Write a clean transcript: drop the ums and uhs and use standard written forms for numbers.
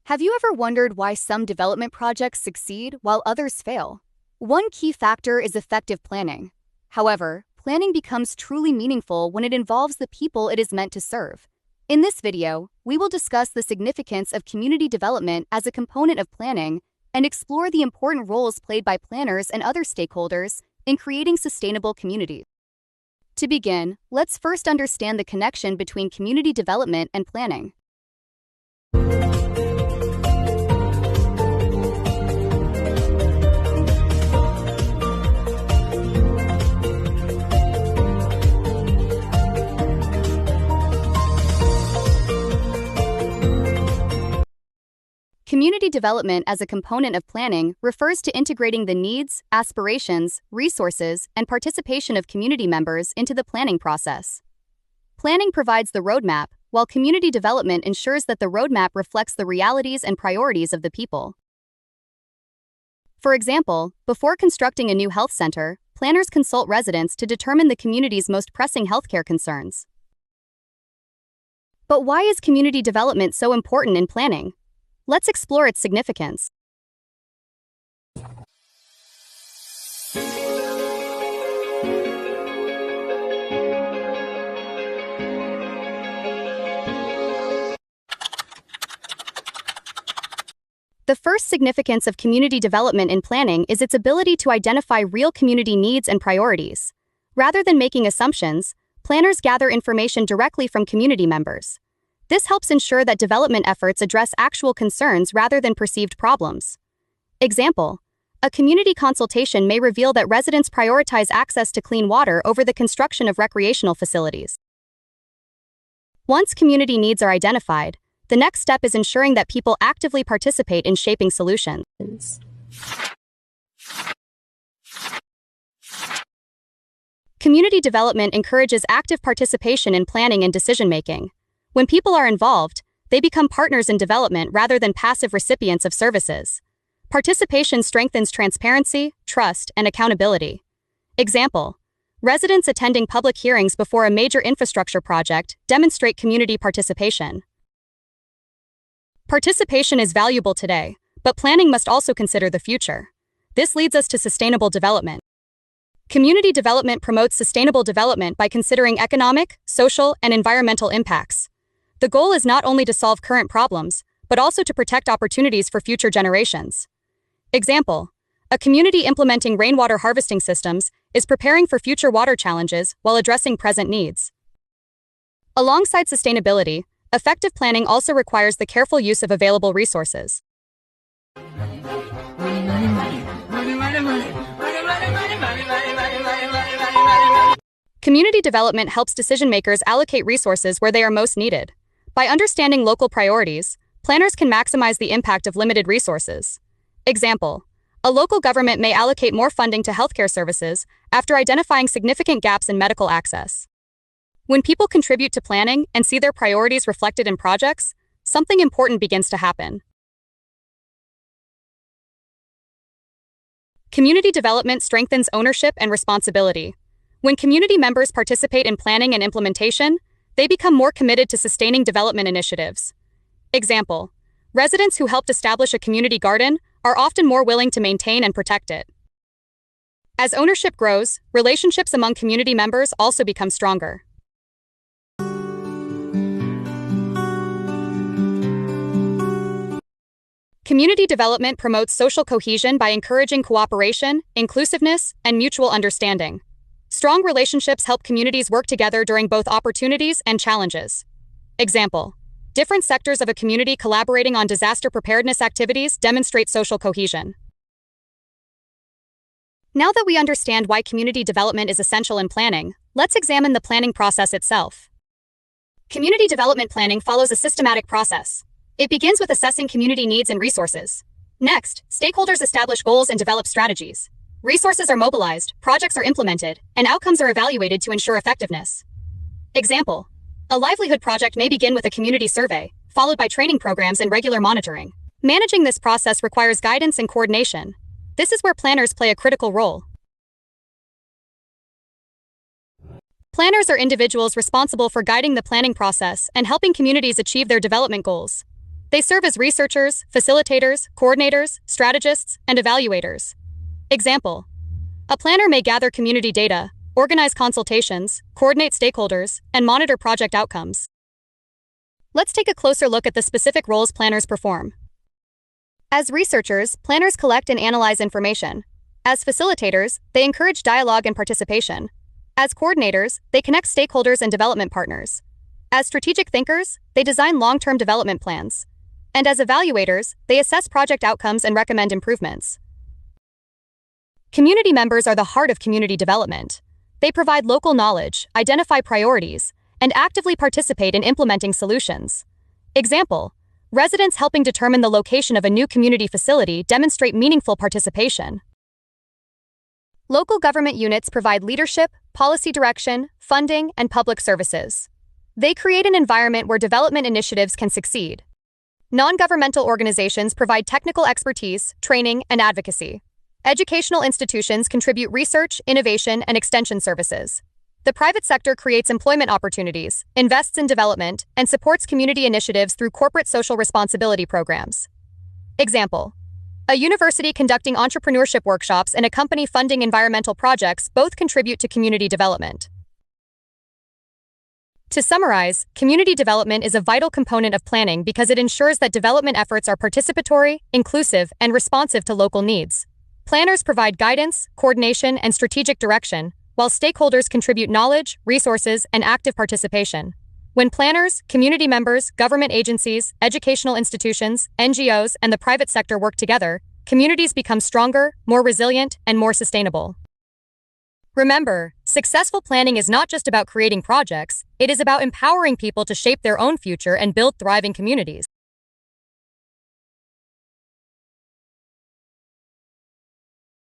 Have you ever wondered why some development projects succeed while others fail? One key factor is effective planning. However, planning becomes truly meaningful when it involves the people it is meant to serve. In this video, we will discuss the significance of community development as a component of planning and explore the important roles played by planners and other stakeholders in creating sustainable communities. To begin, let's first understand the connection between community development and planning. Community development as a component of planning refers to integrating the needs, aspirations, resources, and participation of community members into the planning process. Planning provides the roadmap, while community development ensures that the roadmap reflects the realities and priorities of the people. For example, before constructing a new health center, planners consult residents to determine the community's most pressing healthcare concerns. But why is community development so important in planning? Let's explore its significance. The first significance of community development in planning is its ability to identify real community needs and priorities. Rather than making assumptions, planners gather information directly from community members. This helps ensure that development efforts address actual concerns rather than perceived problems. Example: a community consultation may reveal that residents prioritize access to clean water over the construction of recreational facilities. Once community needs are identified, the next step is ensuring that people actively participate in shaping solutions. Community development encourages active participation in planning and decision-making. When people are involved, they become partners in development rather than passive recipients of services. Participation strengthens transparency, trust, and accountability. Example: residents attending public hearings before a major infrastructure project demonstrate community participation. Participation is valuable today, but planning must also consider the future. This leads us to sustainable development. Community development promotes sustainable development by considering economic, social, and environmental impacts. The goal is not only to solve current problems, but also to protect opportunities for future generations. Example: a community implementing rainwater harvesting systems is preparing for future water challenges while addressing present needs. Alongside sustainability, effective planning also requires the careful use of available resources. Community development helps decision-makers allocate resources where they are most needed. By understanding local priorities, planners can maximize the impact of limited resources. Example: a local government may allocate more funding to healthcare services after identifying significant gaps in medical access. When people contribute to planning and see their priorities reflected in projects, something important begins to happen. Community development strengthens ownership and responsibility. When community members participate in planning and implementation, they become more committed to sustaining development initiatives. Example: residents who helped establish a community garden are often more willing to maintain and protect it. As ownership grows, relationships among community members also become stronger. Community development promotes social cohesion by encouraging cooperation, inclusiveness, and mutual understanding. Strong relationships help communities work together during both opportunities and challenges. Example: different sectors of a community collaborating on disaster preparedness activities demonstrate social cohesion. Now that we understand why community development is essential in planning, let's examine the planning process itself. Community development planning follows a systematic process. It begins with assessing community needs and resources. Next, stakeholders establish goals and develop strategies. Resources are mobilized, projects are implemented, and outcomes are evaluated to ensure effectiveness. Example: a livelihood project may begin with a community survey, followed by training programs and regular monitoring. Managing this process requires guidance and coordination. This is where planners play a critical role. Planners are individuals responsible for guiding the planning process and helping communities achieve their development goals. They serve as researchers, facilitators, coordinators, strategists, and evaluators. Example: a planner may gather community data, organize consultations, coordinate stakeholders, and monitor project outcomes. Let's take a closer look at the specific roles planners perform. As researchers, planners collect and analyze information. As facilitators, they encourage dialogue and participation. As coordinators, they connect stakeholders and development partners. As strategic thinkers, they design long-term development plans. And as evaluators, they assess project outcomes and recommend improvements. Community members are the heart of community development. They provide local knowledge, identify priorities, and actively participate in implementing solutions. Example: residents helping determine the location of a new community facility demonstrate meaningful participation. Local government units provide leadership, policy direction, funding, and public services. They create an environment where development initiatives can succeed. Non-governmental organizations provide technical expertise, training, and advocacy. Educational institutions contribute research, innovation, and extension services. The private sector creates employment opportunities, invests in development, and supports community initiatives through corporate social responsibility programs. Example: a university conducting entrepreneurship workshops and a company funding environmental projects both contribute to community development. To summarize, community development is a vital component of planning because it ensures that development efforts are participatory, inclusive, and responsive to local needs. Planners provide guidance, coordination, and strategic direction, while stakeholders contribute knowledge, resources, and active participation. When planners, community members, government agencies, educational institutions, NGOs, and the private sector work together, communities become stronger, more resilient, and more sustainable. Remember, successful planning is not just about creating projects, it is about empowering people to shape their own future and build thriving communities.